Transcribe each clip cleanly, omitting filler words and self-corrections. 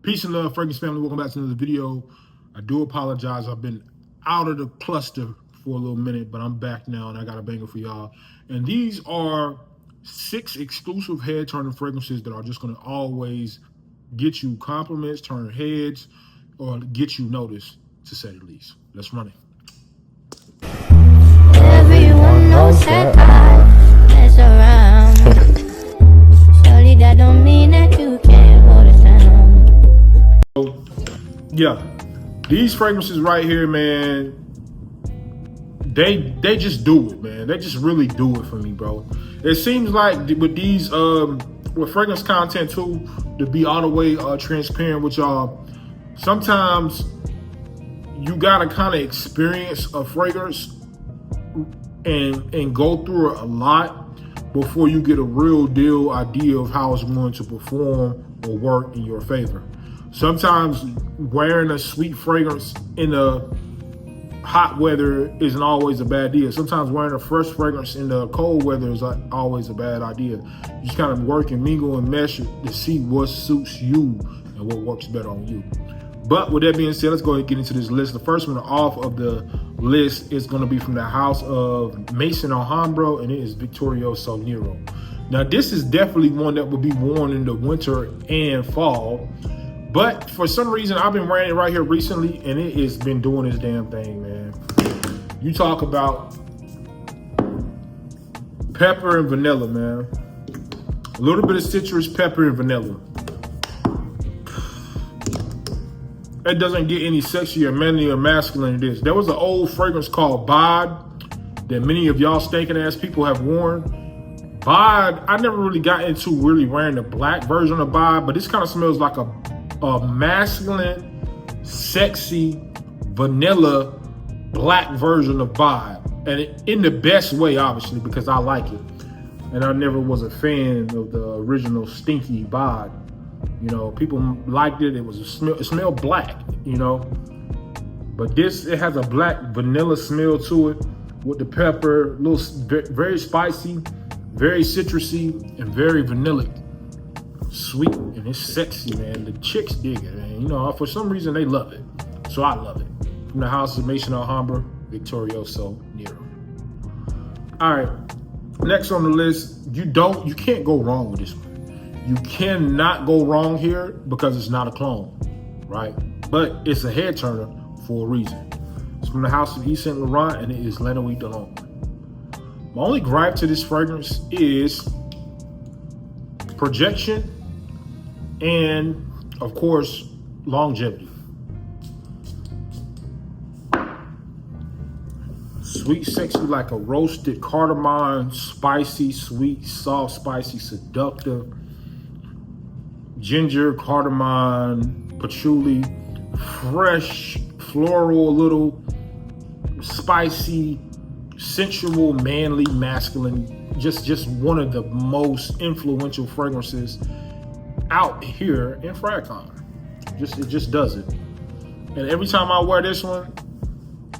Peace and love, Fragrance family. Welcome back to another video. I do apologize. I've been out of the cluster for a little minute, but I'm back now and I got a banger for y'all. And these are 6 exclusive head turning fragrances that are just going to always get you compliments, turn heads, or get you noticed, to say the least. Let's run it. Everyone knows that I mess around. Surely that don't mean that you can't hold it down. Yeah, these fragrances right here, man, they just do it, man. They just really do it for me, bro. It seems like with these with fragrance content too, to be all the way transparent with y'all, sometimes you gotta kind of experience a fragrance and go through it a lot before you get a real deal idea of how it's going to perform or work in your favor. Sometimes wearing a sweet fragrance in the hot weather isn't always a bad idea. Sometimes wearing a fresh fragrance in the cold weather is always a bad idea. You just kind of work and mingle and mesh to see what suits you and what works better on you. But with that being said, let's go ahead and get into this list. The first one off of the list is going to be from the house of Maison Alhambra, and it is Victorioso Nero. Now, this is definitely one that will be worn in the winter and fall. But for some reason, I've been wearing it right here recently, and it has been doing its damn thing, man. You talk about pepper and vanilla, man. A little bit of citrus, pepper, and vanilla. It doesn't get any sexier, manly, or masculine than this. There was an old fragrance called Bod that many of y'all stinking ass people have worn. Bod, I never really got into really wearing the black version of Bod, but this kind of smells like a masculine, sexy, vanilla, black version of Bod. And in the best way, obviously, because I like it. And I never was a fan of the original stinky Bod. You know, people liked it. It was it smelled black, you know. But this, it has a black vanilla smell to it with the pepper, very spicy, very citrusy, and very vanillic. Sweet, and it's sexy, man. The chicks dig it, man. You know, for some reason they love it. So I love it. From the house of Maison Alhambra, Victorioso Nero. All right, next on the list, you can't go wrong with this one. You cannot go wrong here because it's not a clone, right? But it's a head turner for a reason. It's from the house of Yves Saint Laurent, and it is La Nuit de l'Ombre. My only gripe to this fragrance is projection and, of course, longevity. Sweet, sexy, like a roasted cardamom, spicy, sweet, soft, spicy, seductive. Ginger, cardamom, patchouli, fresh, floral, a little spicy, sensual, manly, masculine. Just one of the most influential fragrances out here in Fragcon. It just does it. And every time I wear this one,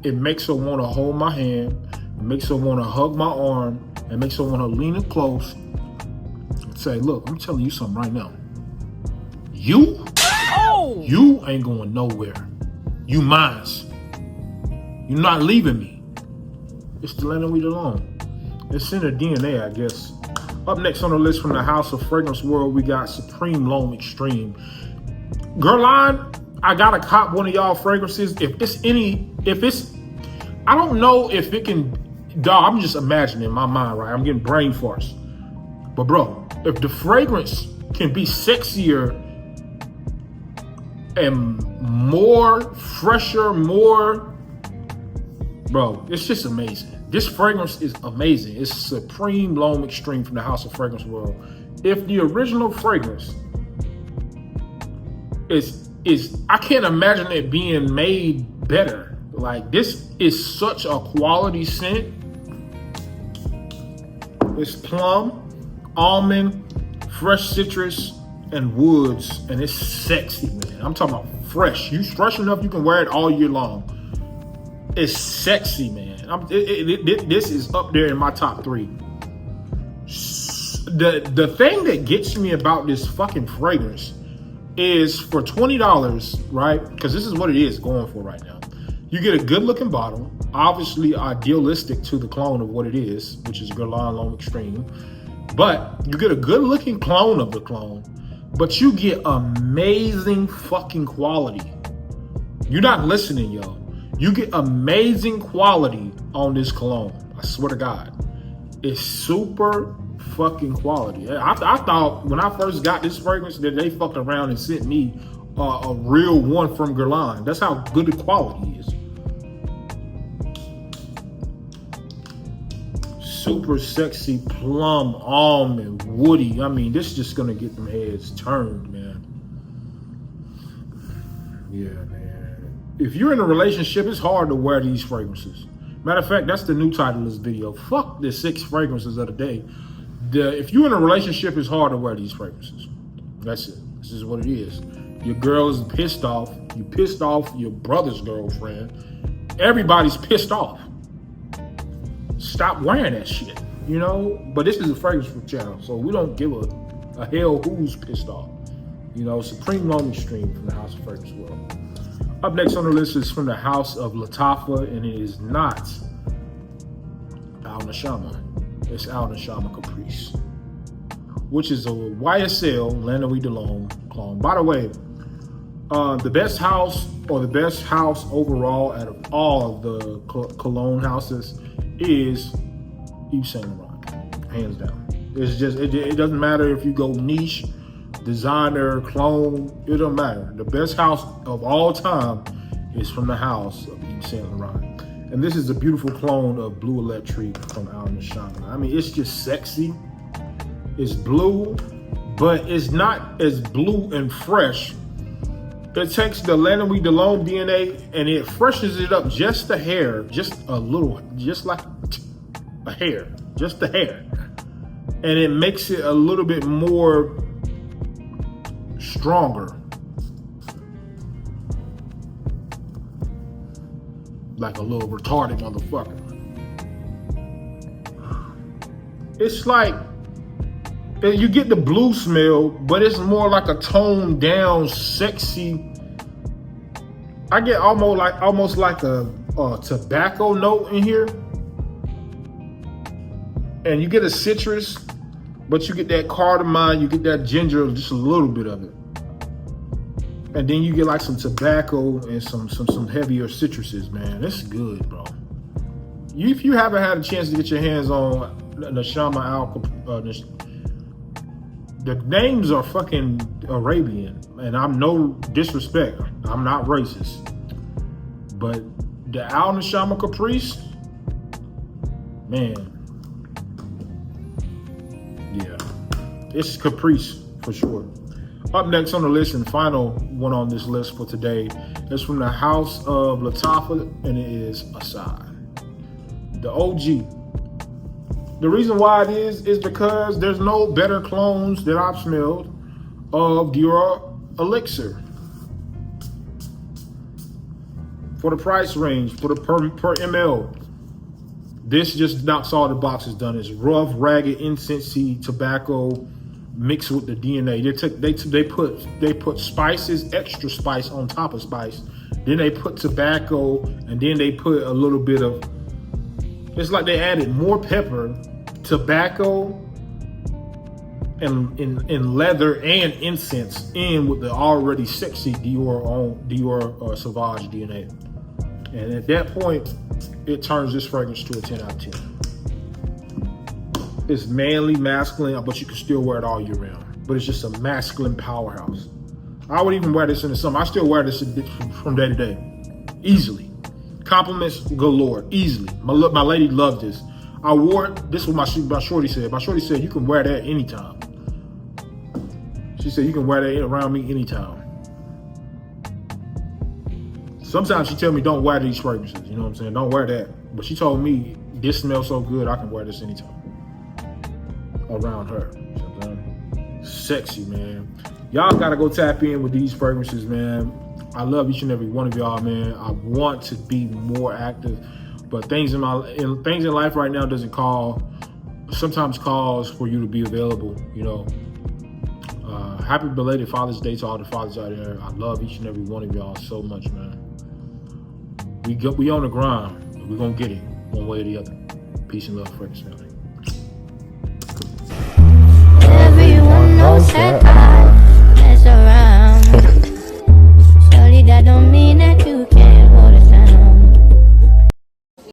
it makes her want to hold my hand, it makes her want to hug my arm, it makes her want to lean in close and say, look, I'm telling you something right now. You ain't going nowhere. You mines. You're not leaving me. It's the La Nuit de l'Ombre. It's in her DNA, I guess. Up next on the list from the House of Fragrance World, we got Supreme L'Homme Extreme. Guerlain, I gotta cop one of y'all fragrances. I don't know if it can, dog, I'm just imagining in my mind, right? I'm getting brain farts. But bro, if the fragrance can be sexier and more fresher, bro, it's just amazing. This fragrance is amazing. It's Supreme L'Homme Extreme from the House of Fragrance World. If the original fragrance is I can't imagine it being made better. Like, this is such a quality scent. It's plum, almond, fresh citrus, and woods, and it's sexy, man. I'm talking about fresh. You fresh enough you can wear it all year long. It's sexy, man. This is up there in my top 3. The thing that gets me about this fucking fragrance is for $20, right? Because this is what it is going for right now. You get a good looking bottle, obviously idealistic to the clone of what it is, which is Guerlain L'Homme Extreme. But you get a good looking clone of the clone, but you get amazing fucking quality. You're not listening, yo. You get amazing quality on this cologne. I swear to God. It's super fucking quality. I thought when I first got this fragrance that they fucked around and sent me a real one from Guerlain. That's how good the quality is. Super sexy, plum, almond, woody. I mean, this is just gonna get them heads turned, man. Yeah, man. If you're in a relationship, it's hard to wear these fragrances. Matter of fact, that's the new title of this video. Fuck the 6 fragrances of the day. If you're in a relationship, it's hard to wear these fragrances. That's it. This is what it is. Your girl is pissed off. You pissed off your brother's girlfriend. Everybody's pissed off. Stop wearing that shit, you know? But this is a fragrance for channel, so we don't give a hell who's pissed off. You know, Supreme L'Homme Extreme from the House of Fragrance World. Up next on the list is from the House of Lattafa, and it is not Al Nashama. It's Al Nashama Caprice, which is a YSL Lannoy de L'Homme clone. By the way, the best house, or the best house overall out of all of the cologne houses, is Yves Saint Laurent, hands down. It's just, it doesn't matter if you go niche, designer, clone, it don't matter. The best house of all time is from the house of Yves Saint Laurent. And this is a beautiful clone of Blue Electric from Al Nashama. I mean, it's just sexy. It's blue, but it's not as blue and fresh. It takes the Lannoy de L'Homme DNA and it freshens it up just a hair, just a little, just like a hair, just a hair. And it makes it a little bit more stronger. Like a little retarded motherfucker. It's like, you get the blue smell, but it's more like a toned down, sexy. I get almost like a tobacco note in here. And you get a citrus, but you get that cardamom, you get that ginger, just a little bit of it. And then you get like some tobacco and some heavier citruses, man. That's good, bro. If you haven't had a chance to get your hands on Nashama the names are fucking Arabian, and I'm no disrespect. I'm not racist. But the Al Nashama Caprice, man, yeah, it's Caprice for sure. Up next on the list, and final one on this list for today, is from the House of Lattafa, and it is Assad, the OG. The reason why it is because there's no better clones that I've smelled of Dior Elixir. For the price range, for the per ml, this just knocks all the boxes done. It's rough, ragged, incensey tobacco mixed with the DNA. They put spices, extra spice on top of spice. Then they put tobacco, and then they put a little bit of, it's like they added more pepper, tobacco, and in leather and incense in with the already sexy Dior Sauvage DNA. And at that point, it turns this fragrance to a 10 out of 10. It's manly, masculine, but you can still wear it all year round. But it's just a masculine powerhouse. I would even wear this in the summer. I still wear this from day to day, easily. Compliments galore, easily. My lady loved this. I wore it. This is what my shorty said. My shorty said, you can wear that anytime. She said, you can wear that around me anytime. Sometimes she tell me, don't wear these fragrances. You know what I'm saying? Don't wear that. But she told me, this smells so good, I can wear this anytime. Around her. You know what I'm saying? Sexy, man. Y'all gotta go tap in with these fragrances, man. I love each and every one of y'all, man. I want to be more active, but things in life right now sometimes calls for you to be available, you know. Happy belated Father's Day to all the fathers out there. I love each and every one of y'all so much, man. We on the grind. We're gonna get it one way or the other. Peace and love, Fragrance family.